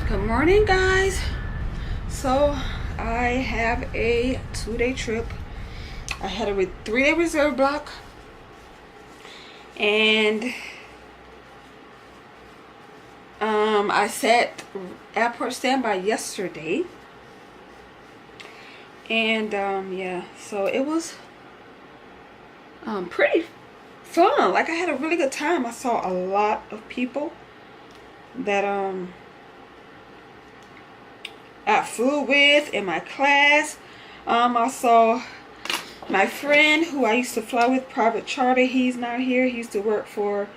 Good morning, guys. So I have a 2-day trip. I had a 3-day reserve block, and I set airport standby yesterday, and yeah, so it was pretty fun. Like, I had a really good time. I saw a lot of people that I flew with in my class. I saw my friend who I used to fly with private charter. He's not here. He used to work for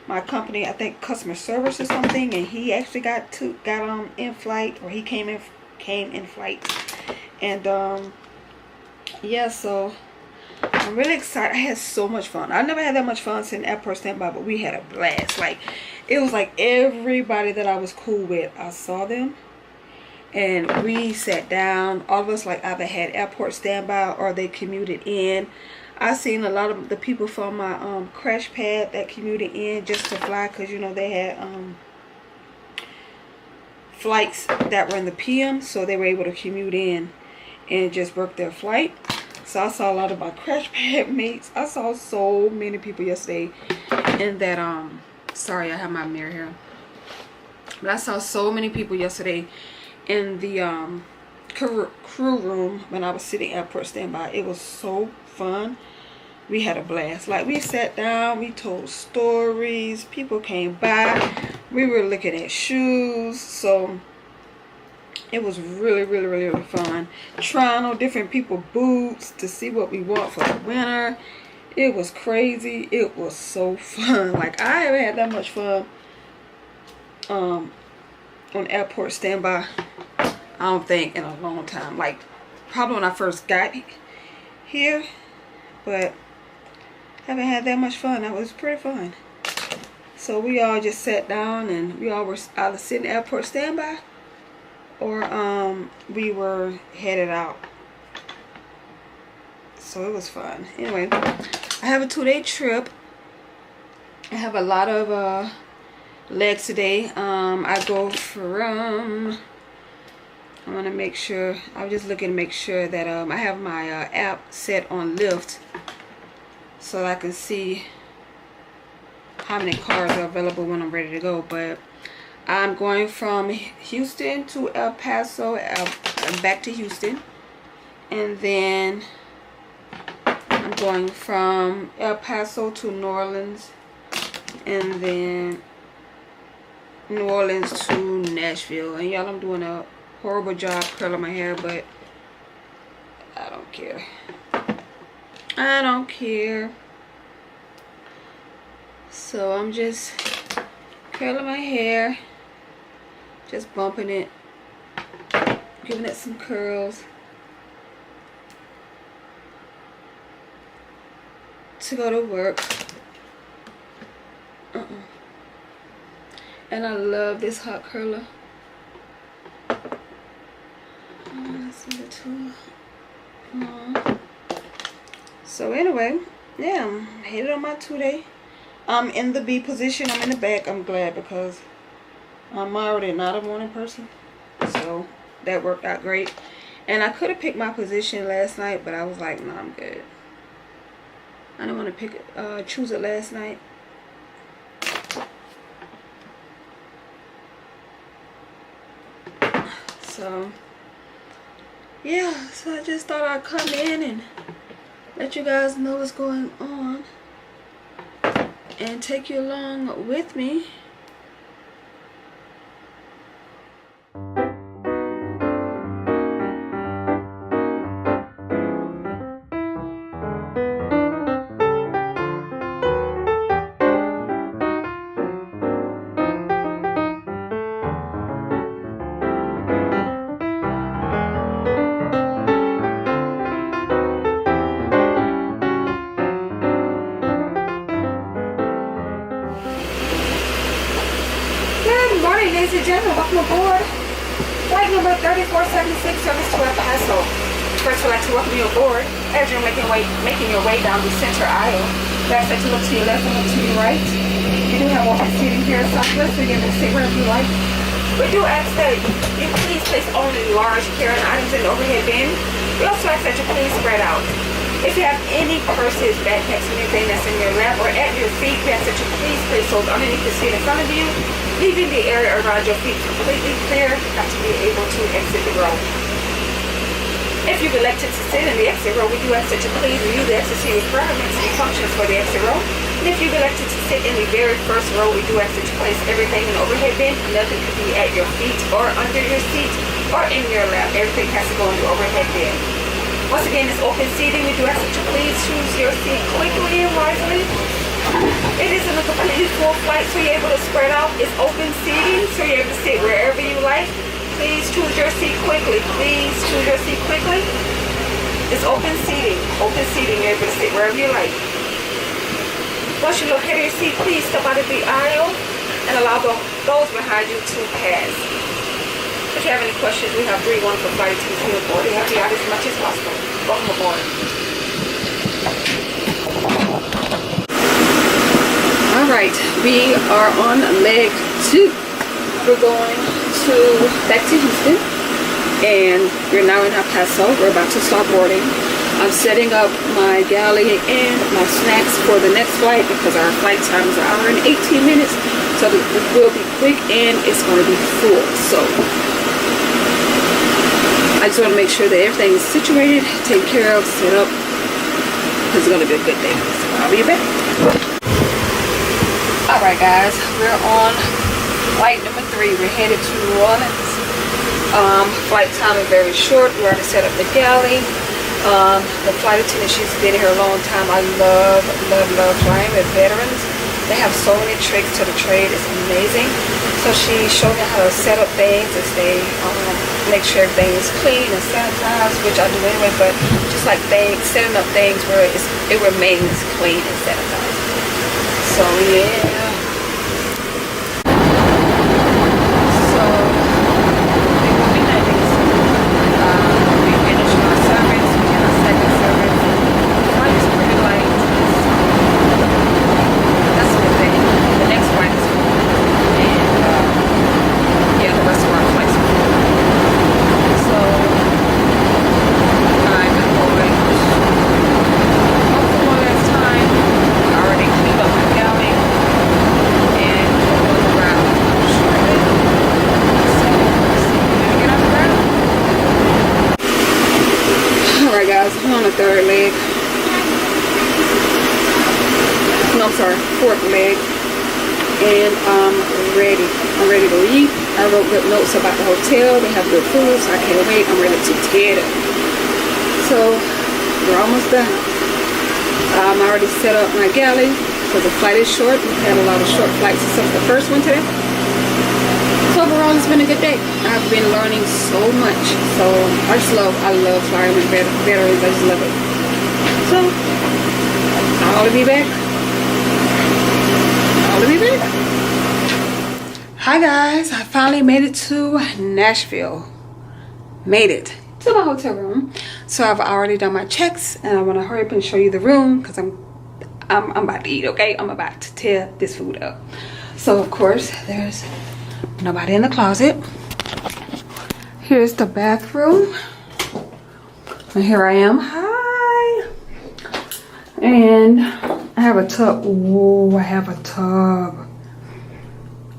my company, I think customer service or something, and he actually got in flight, or he came in flight. And yeah, so I'm really excited. I had so much fun. I never had that much fun sitting airport standby, but we had a blast. Like, it was like everybody that I was cool with, I saw them, and we sat down. All of us like either had airport standby or they commuted in. I seen a lot of the people from my crash pad that commuted in just to fly, because you know they had flights that were in the PM, so they were able to commute in and just work their flight. So I saw a lot of my crash pad mates. I saw so many people yesterday in that sorry, I have my mirror here, but I saw so many people yesterday in the crew room when I was sitting airport standby. It was so fun. We had a blast. Like, we sat down, we told stories, people came by, we were looking at shoes. So it was really fun. Trying on different people boots to see what we want for the winter. It was crazy. It was so fun. Like, I haven't had that much fun on airport standby, I don't think, in a long time. Like, probably when I first got here, but haven't had that much fun. That was pretty fun. So we all just sat down, and we all were either sitting airport standby or we were headed out. So it was fun. Anyway, I have a 2-day trip. I have a lot of legs today. I go from, I want to make sure, I was just looking to make sure that I have my app set on Lyft, so I can see how many cars are available when I'm ready to go. But I'm going from Houston to El Paso, back to Houston, and then I'm going from El Paso to New Orleans, and then New Orleans to Nashville. And y'all, I'm doing a horrible job curling my hair, but I don't care. I don't care. So I'm just curling my hair, just bumping it, giving it some curls to go to work. And I love this hot curler. That's a little long. So anyway, yeah, I'm headed on my 2-day. I'm in the B position. I'm in the back. I'm glad, because I'm already not a morning person. So that worked out great. And I could have picked my position last night, but I was like, no, I'm good. I didn't want to choose it last night. So yeah, so I just thought I'd come in and let you guys know what's going on and take you along with me. Ladies and gentlemen, welcome aboard flight number 3476, service to El Paso. First, I'd like to welcome you aboard. As you're making your way down the center aisle, that's that you look to your left and look to your right. You do have open seating here, so let's begin to sit wherever you like. We do ask that you please place only large carrying items in the overhead bin. We also ask that you please spread out. If you have any purses, backpacks, anything that's in your lap or at your feet, we ask that you please place those underneath the seat in front of you, leaving the area around your feet completely clear, not to be able to exit the row. If you've elected to sit in the exit row, we do ask that you please review the exit seat requirements and functions for the exit row. And if you've elected to sit in the very first row, we do ask that you place everything in the overhead bin. Nothing could be at your feet or under your seat or in your lap. Everything has to go in the overhead bin. Once again, it's open seating. We do ask that you please choose your seat quickly and wisely. It isn't a completely full flight, so you're able to spread out. It's open seating, so you're able to sit wherever you like. Please choose your seat quickly. Please choose your seat quickly. It's open seating. Open seating, you're able to sit wherever you like. Once you locate your seat, please step out of the aisle and allow those behind you to pass. If you have any questions, we have 3 wonderful flight attendants here aboard. They help you out as much as possible. Welcome aboard. Alright, we are on leg 2. We're going back to Houston, and we're now in El Paso. We're about to start boarding. I'm setting up my galley and my snacks for the next flight because our flight time is 1 hour and 18 minutes. So it will be quick and it's going to be full. So I just want to make sure that everything is situated, taken care of, set up, because it's going to be a good day. So I'll be back. Alright guys, we're on flight number 3. We're headed to New Orleans. Flight time is very short. We already set up the galley. The flight attendant, she's been here a long time. I love flying with veterans. They have so many tricks to the trade. It's amazing. So she showed me how to set up things and make sure everything is clean and sanitized, which I do anyway, but just like setting up things where it remains clean and sanitized. So yeah. I'm on the 3rd leg. No, I'm sorry, 4th leg. And I'm ready. I'm ready to leave. I wrote good notes about the hotel. They have good food, so I can't wait. I'm ready to get it. So we're almost done. I'm already set up my galley because the flight is short. We've had a lot of short flights since the first one today. So overall, it's been a good day. I've been learning so much. So I love flying with veterans. I just love it. So I'll be back. Hi guys, I finally made it to Nashville. Made it to my hotel room. So I've already done my checks, and I want to hurry up and show you the room because I'm about to eat. Okay, I'm about to tear this food up. So of course there's nobody in the closet. Here's the bathroom, and here I am. Hi. And I have a tub. Ooh, I have a tub.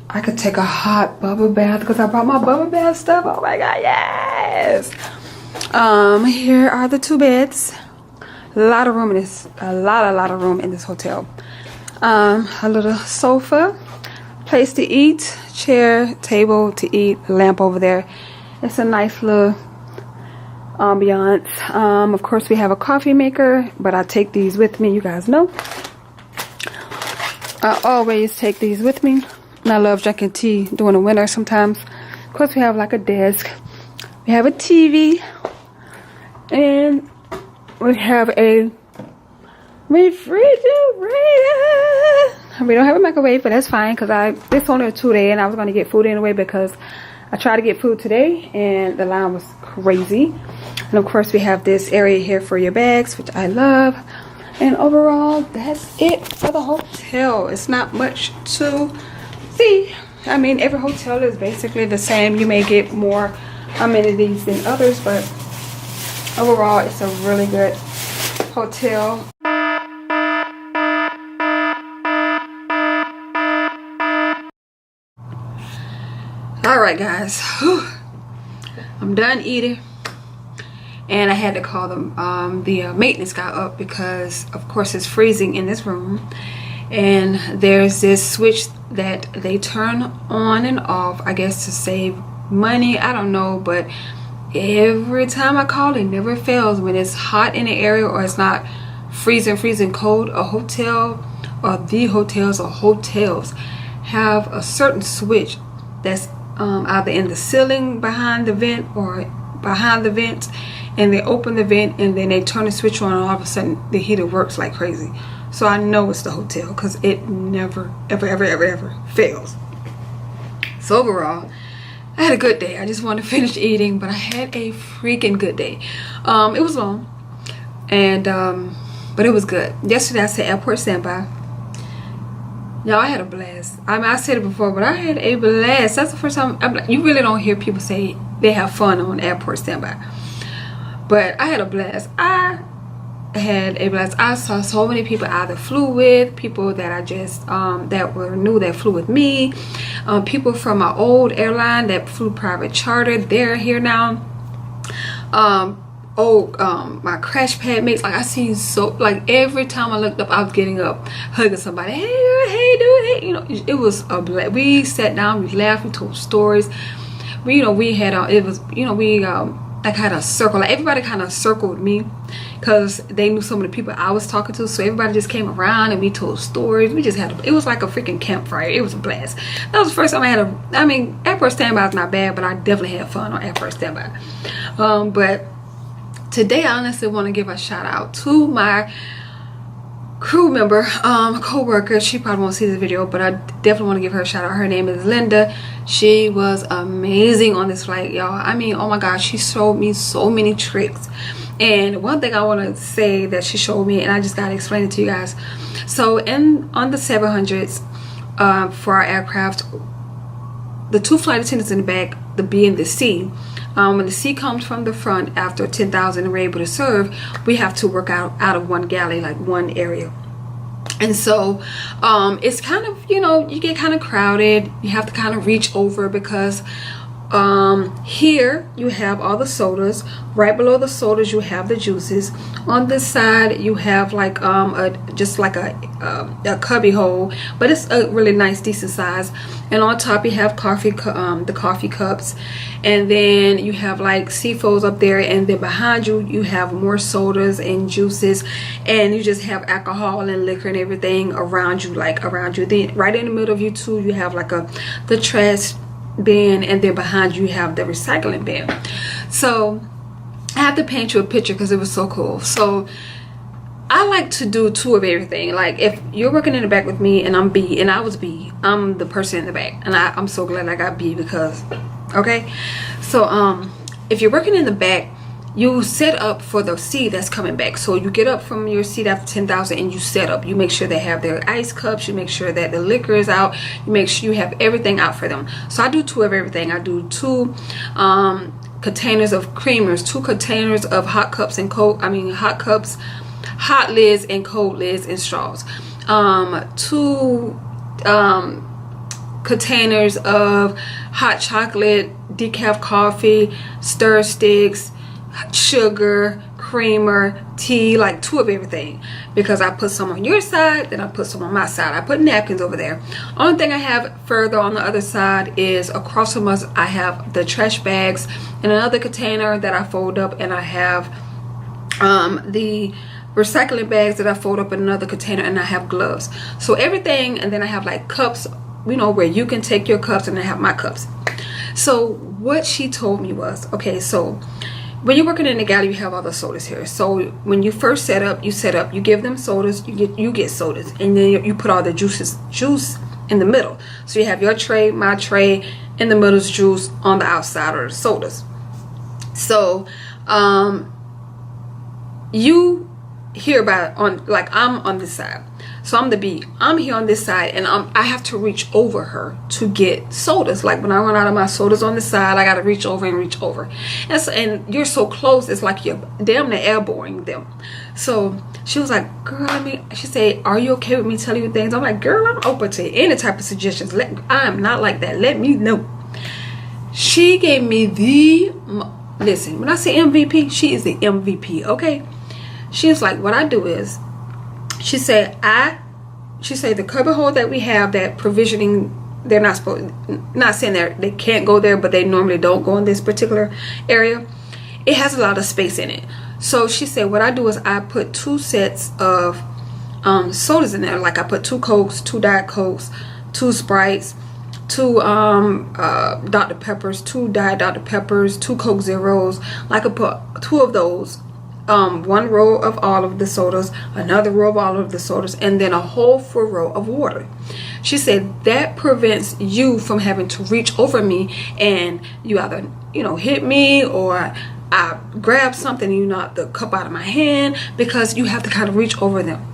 I could take a hot bubble bath because I brought my bubble bath stuff. Oh my god, yes. Here are the 2 beds. A lot of room in this. A lot of room in this hotel. A little sofa, place to eat, chair, table to eat, lamp over there. It's a nice little ambiance. Of course, we have a coffee maker, but I take these with me. You guys know. I always take these with me. And I love drinking tea during the winter sometimes. Of course, we have like a desk. We have a TV. And we have a refrigerator. We don't have a microwave, but that's fine because it's only a 2-day and I was going to get food anyway because I tried to get food today and the line was crazy. And of course, we have this area here for your bags, which I love. And overall, that's it for the hotel. It's not much to see. I mean, every hotel is basically the same. You may get more amenities than others, but overall it's a really good hotel. All right, guys. Whew. I'm done eating, and I had to call them the maintenance guy up because of course it's freezing in this room, and there's this switch that they turn on and off, I guess to save money. I don't know, but every time I call it never fails. When it's hot in the area or it's not freezing cold, a hotel or the hotels or hotels have a certain switch that's either in the ceiling behind the vent or behind the vents, and they open the vent and then they turn the switch on, and all of a sudden the heater works like crazy. So I know it's the hotel because it never ever fails. So overall, I had a good day. I just want to finish eating, but I had a freaking good day. It was long, and but it was good. Yesterday I said airport standby. Y'all, I had a blast. I mean, I said it before, but I had a blast. That's the first time. You really don't hear people say they have fun on airport standby, but I had a blast. I had a blast. I saw so many people I either flew with, people that I just that were new that flew with me, people from my old airline that flew private charter. They're here now. My crash pad mates, like I seen so, like every time I looked up I was getting up hugging somebody. Hey girl, hey dude, hey, you know, it was a blast. We sat down, we laughed, we told stories. We had it was, we like had a circle, like everybody kind of circled me because they knew some of the people I was talking to, so everybody just came around and we told stories. We just had it was like a freaking campfire. It was a blast. That was the first time I mean, airport standby is not bad, but I definitely had fun on airport standby. But today I honestly want to give a shout out to my crew member, co-worker. She probably won't see this video, but I definitely want to give her a shout out. Her name is Linda. She was amazing on this flight, y'all. I mean, oh my gosh, she showed me so many tricks. And one thing I want to say that she showed me, and I just gotta explain it to you guys. So on the 700s, for our aircraft, the two flight attendants in the back, the B and the C, when the C comes from the front after 10,000 and we're able to serve, we have to work out of one galley, like one area. And so it's kind of, you get kind of crowded. You have to kind of reach over because here you have all the sodas. Right below the sodas you have the juices. On this side you have like just like a cubby hole, but it's a really nice decent size. And on top you have the coffee cups, and then you have like seafoods up there, and then behind you you have more sodas and juices, and you just have alcohol and liquor and everything around you, then right in the middle of you too you have like the trash bin, and then behind you have the recycling bin. So I have to paint you a picture because it was so cool. So I like to do two of everything. Like if you're working in the back with me and I'm B, and I was B, I'm the person in the back, and I'm so glad I got B because okay. So if you're working in the back, you set up for the C that's coming back. So you get up from your seat after 10,000 and you set up. You make sure they have their ice cups. You make sure that the liquor is out. You make sure you have everything out for them. So I do two of everything. I do two containers of creamers, two containers of hot cups and hot lids and cold lids and straws, two containers of hot chocolate, decaf coffee, stir sticks, sugar, creamer, tea, like two of everything, because I put some on your side, then I put some on my side. I put napkins over there. Only thing I have further on the other side is across from us I have the trash bags in another container that I fold up, and I have the recycling bags that I fold up in another container, and I have gloves. So everything, and then I have like cups, where you can take your cups, and I have my cups. So what she told me was, okay, so when you're working in the galley, you have all the sodas here. So when you first set up, you give them sodas, you get sodas, and then you put all the juice in the middle. So you have your tray, my tray, in the middle is juice, on the outside are the sodas. So you hear about I'm on this side. So I'm here on this side, and I have to reach over her to get sodas. Like when I run out of my sodas on the side, I got to reach over and reach over. And you're so close, it's like you're damn near airborne them. So she was like, girl, she said, are you okay with me telling you things? I'm like, girl, I'm open to any type of suggestions. I'm not like that. Let me know. She gave me listen, when I say MVP, she is the MVP, okay? She was like, what I do is, she said the cupboard hole that we have, that provisioning, they're not saying they can't go there, but they normally don't go in this particular area. It has a lot of space in it. So she said what I do is I put 2 sets of sodas in there. Like I put 2 Cokes, 2 Diet Cokes, 2 Sprites, 2 Dr. Peppers, 2 Diet Dr. Peppers, 2 Coke Zeros. Like I put 2 of those. 1 row of all of the sodas, another row of all of the sodas, and then a whole full row of water. She said that prevents you from having to reach over me and you either, hit me, or I grab something and you knock the cup out of my hand, because you have to kind of reach over them.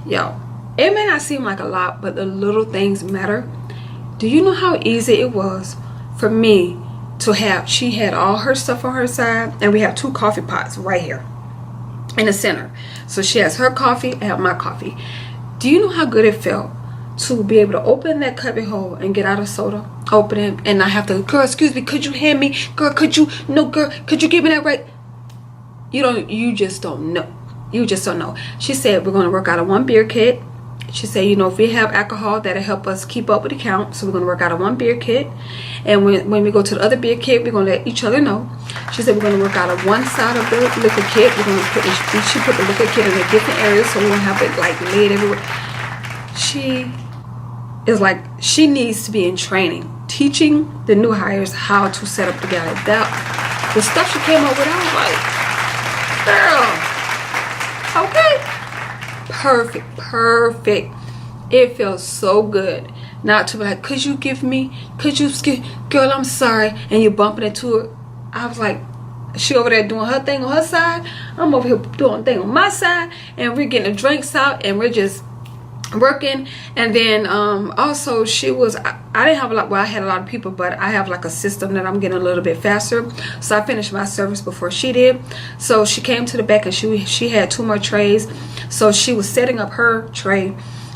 Yo, it may not seem like a lot, but the little things matter. Do you know how easy it was for me to have, she had all her stuff on her side, and we have 2 coffee pots right here in the center. So she has her coffee, I have my coffee. Do you know how good it felt to be able to open that cubby hole and get out a soda, open it, and not have to, girl, excuse me, could you hand me, girl, could you give me that right? You just don't know. You just don't know. She said we're going to work out a 1 beer kit. She said, if we have alcohol, that'll help us keep up with the count. So we're going to work out a 1 beer kit. And when we go to the other beer kit, we're going to let each other know. She said we're going to work out of 1 side of the liquor kit. We're going to she put the liquor kit in a different area, so we won't have it like laid everywhere. She is like, she needs to be in training, teaching the new hires how to set up the galley. The stuff she came up with, I was like, girl, okay. Perfect. It feels so good not to be like, could you girl, I'm sorry, and you're bumping into it. I was like, she over there doing her thing on her side, I'm over here doing a thing on my side, and we're getting the drinks out, and we're just working. And then also she was, I didn't have a lot, well, I had a lot of people, but I have like a system that I'm getting a little bit faster, so I finished my service before she did. So she came to the back, and she had 2 more trays, so she was setting up her tray.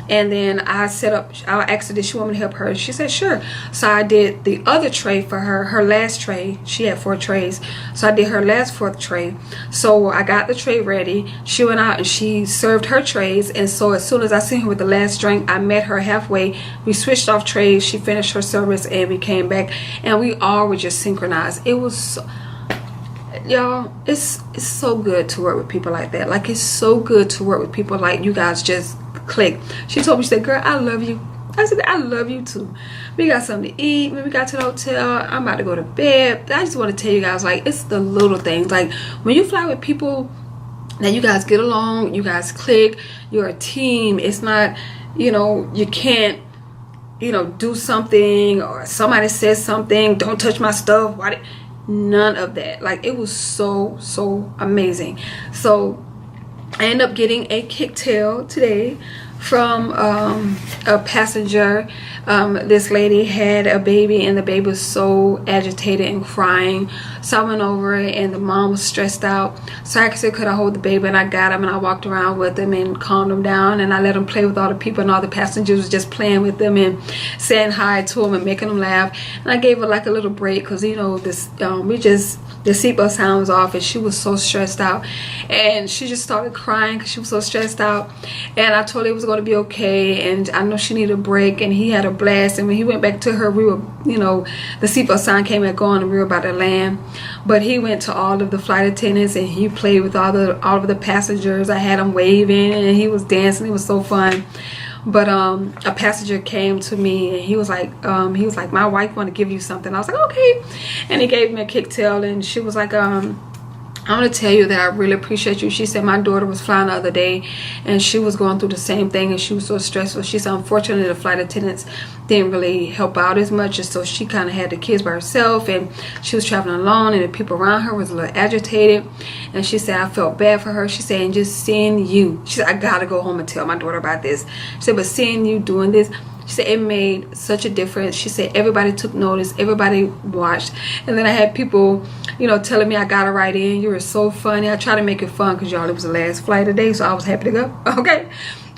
And then I asked her, did she want me to help her? She said, sure. So I did the other tray for her last tray. She had 4 trays. So I did her last 4th tray. So I got the tray ready. She went out and she served her trays. And so as soon as I seen her with the last drink, I met her halfway. We switched off trays. She finished her service and we came back. And we all were just synchronized. It was so, y'all, it's so good to work with people like that. Like, it's so good to work with people like you guys just click. She told me, she said, girl, I love you. I said, I love you too. We got something to eat. When we got to the hotel, I'm about to go to bed. I just want to tell you guys, like, it's the little things. Like, when you fly with people that you guys get along, you guys click, you're a team. It's not, you can't, do something, or somebody says something, don't touch my stuff. None of that. Like, it was so amazing. So I ended up getting a kicktail today from a passenger. This lady had a baby, and the baby was so agitated and crying. So I went over, and the mom was stressed out. So I said, could I hold the baby? And I got him, and I walked around with him and calmed him down, and I let him play with all the people, and all the passengers was just playing with them and saying hi to him and making them laugh. And I gave her like a little break, because the seatbelt sound was off, and she was so stressed out, and she just started crying because she was so stressed out. And I told her it was going to be okay, and I know she needed a break, and he had a blast. And when he went back to her, we were, the seatbelt sign came back on, and we were about to land. But he went to all of the flight attendants, and he played with all of the passengers. I had him waving, and he was dancing. It was so fun. But a passenger came to me, and he was like, my wife want to give you something. I was like, okay. And he gave me a kicktail, and she was like, I want to tell you that I really appreciate you. She said my daughter was flying the other day and she was going through the same thing and she was so stressful. She said unfortunately the flight attendants didn't really help out as much, and so she kind of had the kids by herself and she was traveling alone, and the people around her was a little agitated. And she said I felt bad for her. She said, and just seeing you, she said, I gotta go home and tell my daughter about this. She said, but seeing you doing this, she said it made such a difference. She said everybody took notice, everybody watched. And then I had people, you know, telling me I got to write in. You were so funny. I tried to make it fun because y'all, it was the last flight today, so I was happy to go. Okay.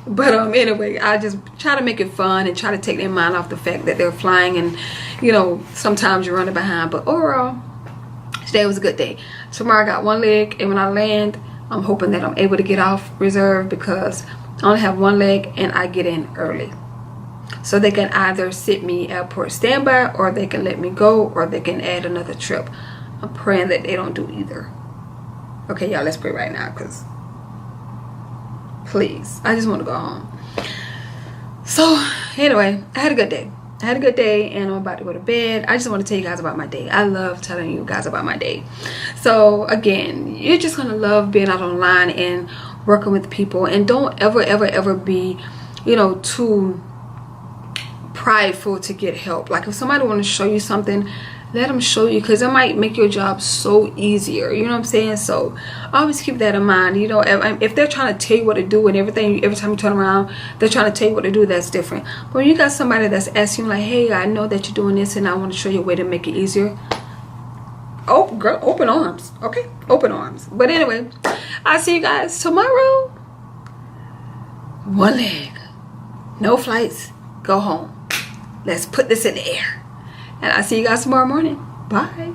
But anyway, I just try to make it fun and try to take their mind off the fact that they're flying, and you know, sometimes you're running behind. But overall, today was a good day. Tomorrow I got one leg, and when I land, I'm hoping that I'm able to get off reserve because I only have one leg and I get in early. So they can either sit me airport standby, or they can let me go, or they can add another trip. I'm praying that they don't do either. Okay, y'all, let's pray right now, because please, I just want to go home. So anyway, I had a good day. I had a good day and I'm about to go to bed. I just want to tell you guys about my day. I love telling you guys about my day. So again, you're just going to love being out online and working with people. And don't ever be, you know, too prideful to get help. Like if somebody want to show you something, let them show you, because it might make your job so easier. You know what I'm saying? So always keep that in mind. You know, if they're trying to tell you what to do and everything, every time you turn around they're trying to tell you what to do, that's different. But when you got somebody that's asking like, hey, I know that you're doing this and I want to show you a way to make it easier, oh girl, open arms. Okay, open arms. But anyway, I'll see you guys tomorrow. One leg, no flights, go home. Let's put this in the air. And I'll see you guys tomorrow morning. Bye.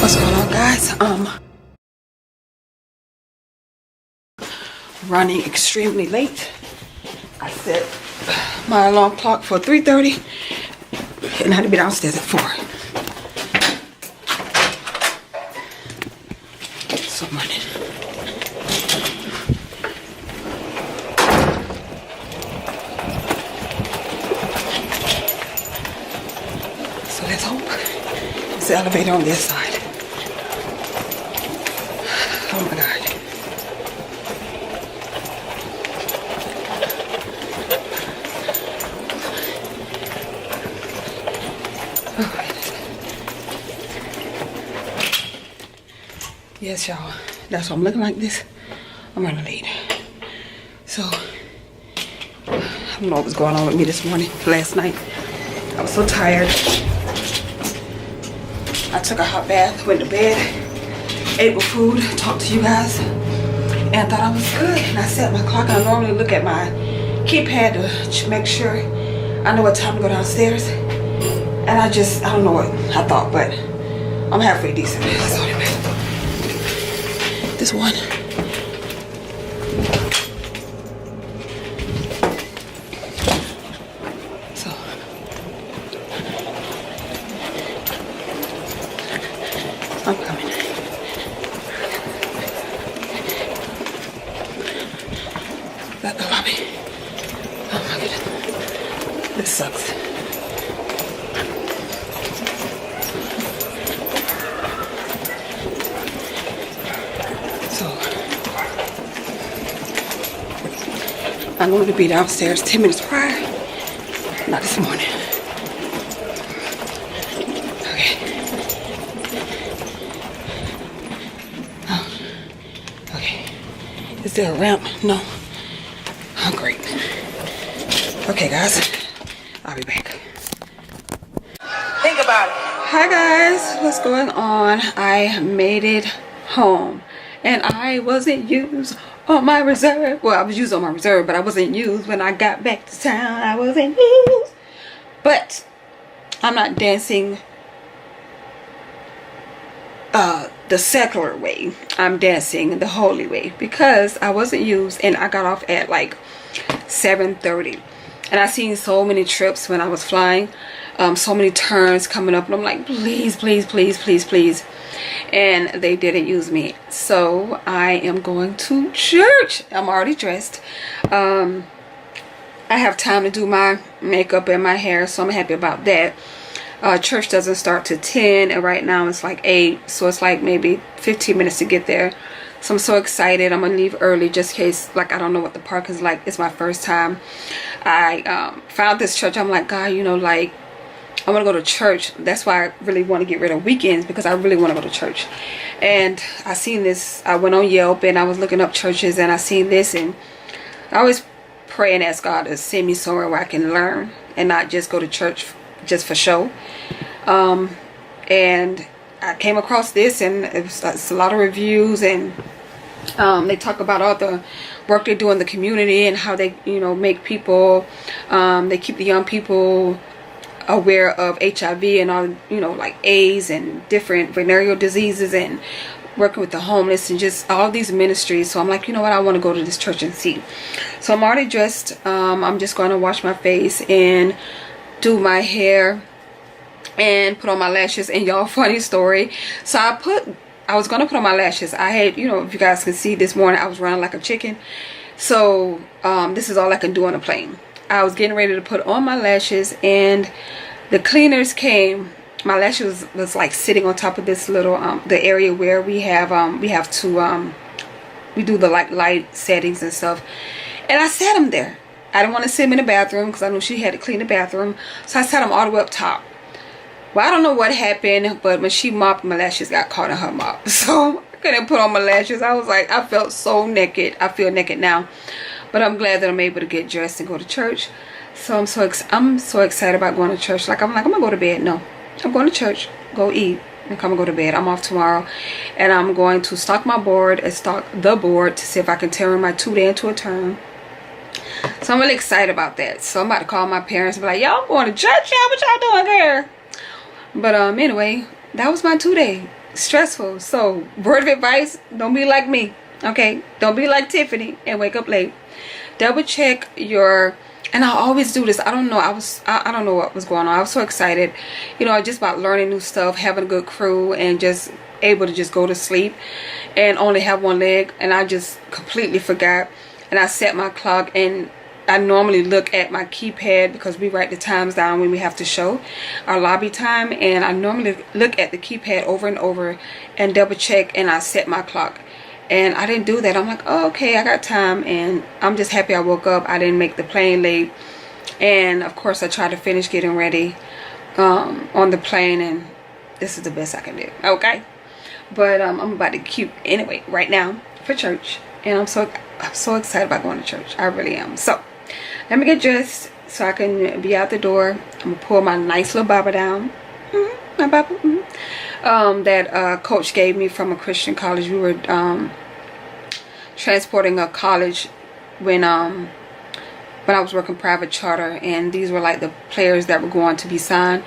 What's going on, guys? Running extremely late. I set my alarm clock for 3:30 and I had to be downstairs at 4. So I'm running. Let's hope it's the elevator on this side. Oh my God. Oh, yes, y'all. That's why I'm looking like this. I'm running late. So, I don't know what was going on with me this morning, last night. I was so tired. I took a hot bath, went to bed, ate my food, talked to you guys, and thought I was good. And I set my clock. I normally look at my keypad to make sure I know what time to go downstairs. And I don't know what I thought, but I'm halfway decent. That's all that matters. This one. I'm coming. That the lobby. Oh my goodness. This sucks. So I'm going to be downstairs 10 minutes prior. Not this morning. Is there a ramp? No. Oh, great. Okay, guys. I'll be back. Think about it. Hi, guys. What's going on? I made it home. And I wasn't used on my reserve. Well, I was used on my reserve, but I wasn't used when I got back to town. I wasn't used. But I'm not dancing the secular way. I'm dancing the holy way because I wasn't used and I got off at like 7:30, and I seen so many trips when I was flying, so many turns coming up, and I'm like, please, please, please, please, please, and they didn't use me. So I am going to church. I'm already dressed. I have time to do my makeup and my hair, so I'm happy about that. church doesn't start till 10, and right now it's like 8, so it's like maybe 15 minutes to get there. So I'm so excited. I'm gonna leave early just in case, like, I don't know what the park is like. It's my first time. I found this church. I'm like, God, you know, like, I want to go to church. That's why I really want to get rid of weekends, because I really want to go to church. And I seen this. I went on Yelp and I was looking up churches, and I seen this, and I always pray and ask God to send me somewhere where I can learn and not just go to church just for show. And I came across this, and it's a lot of reviews, and they talk about all the work they do in the community and how they, you know, make people, they keep the young people aware of HIV and all, you know, like AIDS and different venereal diseases, and working with the homeless, and just all these ministries. So I'm like, you know what, I want to go to this church and see. So I'm already dressed. I'm just going to wash my face and do my hair and put on my lashes. And y'all, funny story, so I was gonna put on my lashes. I had, you know, if you guys can see, this morning I was running like a chicken. So this is all I can do on a plane. I was getting ready to put on my lashes, and the cleaners came. My lashes was like sitting on top of this little the area where we have to we do the like light settings and stuff, and I set them there. I didn't want to sit them in the bathroom because I knew she had to clean the bathroom, so I set them all the way up top. Well, I don't know what happened, but when she mopped, my lashes got caught in her mop, so I couldn't put on my lashes. I was like, I felt so naked. I feel naked now, but I'm glad that I'm able to get dressed and go to church. So I'm so excited about going to church. I'm gonna go to bed. No, I'm going to church, go eat, and come and go to bed. I'm off tomorrow, and I'm going to stock my board and stock the board to see if I can turn my 2-day into a term. So I'm really excited about that. So I'm about to call my parents and be like, y'all, I'm going to church, y'all. What y'all doing here? But anyway, that was my 2-day. Stressful. So word of advice, don't be like me, okay? Don't be like Tiffany and wake up late. Double check your, and I always do this. I don't know, I don't know what was going on. I was so excited, you know, just about learning new stuff, having a good crew, and just able to just go to sleep and only have one leg. And I just completely forgot, and I set my clock, and I normally look at my keypad because we write the times down when we have to show our lobby time, and I normally look at the keypad over and over and double check, and I set my clock, and I didn't do that. I'm like, oh, okay, I got time, and I'm just happy I woke up. I didn't make the plane late, and of course I tried to finish getting ready on the plane, and this is the best I can do, okay? But I'm about to cue anyway right now for church, and I'm so excited about going to church. I really am. So let me get dressed so I can be out the door. I'm gonna pull my nice little Bible down. My Bible. That coach gave me from a Christian college. We were transporting a college when I was working private charter, and these were like the players that were going to be signed.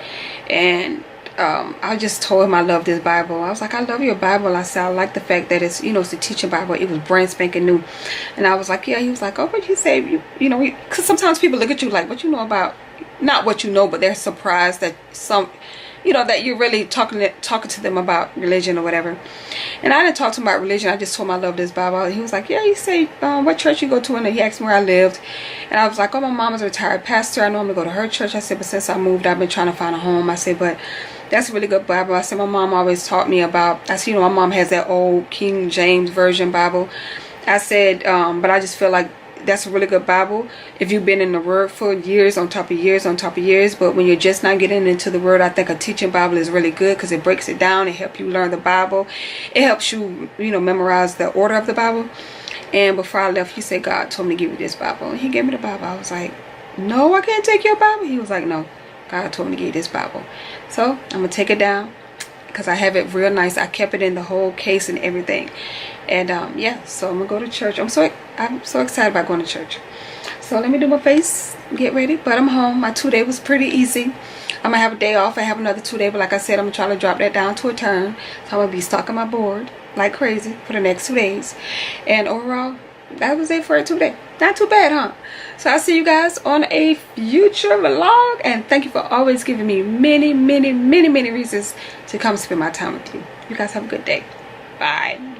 And I just told him I love this Bible. I was like, I love your Bible. I said, I like the fact that it's, you know, it's a teaching Bible. It was brand spanking new. And I was like, yeah. He was like, oh, but you say, you know, because sometimes people look at you like, what you know about, not what you know, but they're surprised that some, you know, that you're really talking to them about religion or whatever. And I didn't talk to him about religion. I just told him I love this Bible. He was like, yeah, you say, what church you go to? And he asked me where I lived. And I was like, oh, my mom is a retired pastor. I normally go to her church. I said, but since I moved, I've been trying to find a home. I said, but that's a really good Bible. I said, my mom always taught me about, I said, you know, my mom has that old King James Version Bible. I said, but I just feel like that's a really good Bible if you've been in the Word for years on top of years on top of years. But when you're just not getting into the Word, I think a teaching Bible is really good because it breaks it down. It helps you learn the Bible. It helps you, you know, memorize the order of the Bible. And before I left, he said, God told me to give you this Bible. And he gave me the Bible. I was like, no, I can't take your Bible. He was like, no, God told me to give you this Bible. So I'm going to take it down because I have it real nice. I kept it in the whole case and everything. And yeah, so I'm gonna go to church. I'm so excited about going to church. So let me do my face, get ready. But I'm home. My 2-day was pretty easy. I'm gonna have a day off. I have another 2-day, but like I said, I'm gonna try to drop that down to a term. So I'm gonna be stocking my board like crazy for the next 2 days. And overall, that was it for a 2-day. Not too bad, huh? So I'll see you guys on a future vlog, and thank you for always giving me many reasons to come spend my time with you. You guys have a good day. Bye.